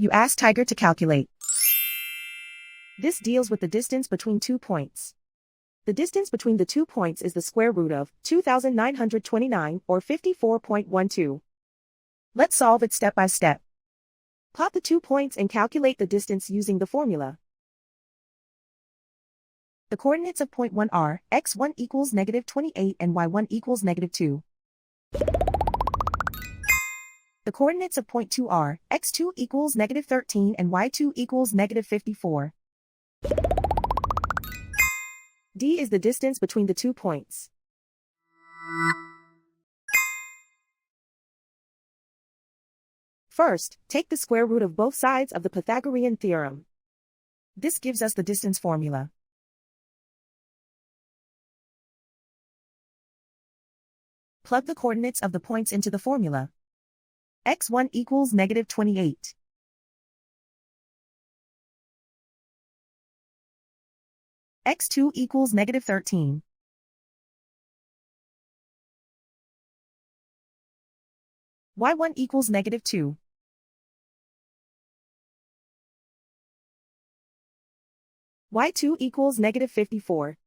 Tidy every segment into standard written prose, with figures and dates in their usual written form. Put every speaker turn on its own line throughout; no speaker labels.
You ask Tiger to calculate. This deals with the distance between 2 points. The distance between the 2 points is the square root of 2,929 or 54.12. Let's solve it step by step. Plot the 2 points and calculate the distance using the formula. The coordinates of point 1 are x1 equals -28 and y1 equals -2. The coordinates of point 2 are x2 equals -13 and y2 equals -54. D is the distance between the 2 points. First, take the square root of both sides of the Pythagorean theorem. This gives us the distance formula. Plug the coordinates of the points into the formula. x1 equals -28. x2 equals -13. y1 equals -2. y2 equals -54.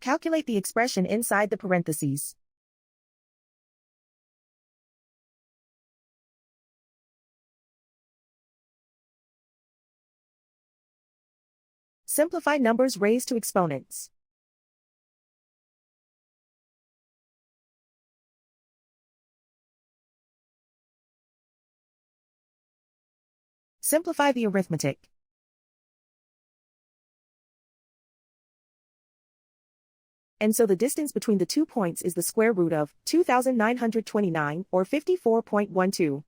Calculate the expression inside the parentheses. Simplify numbers raised to exponents. Simplify the arithmetic. And so the distance between the 2 points is the square root of 2,929 or 54.12.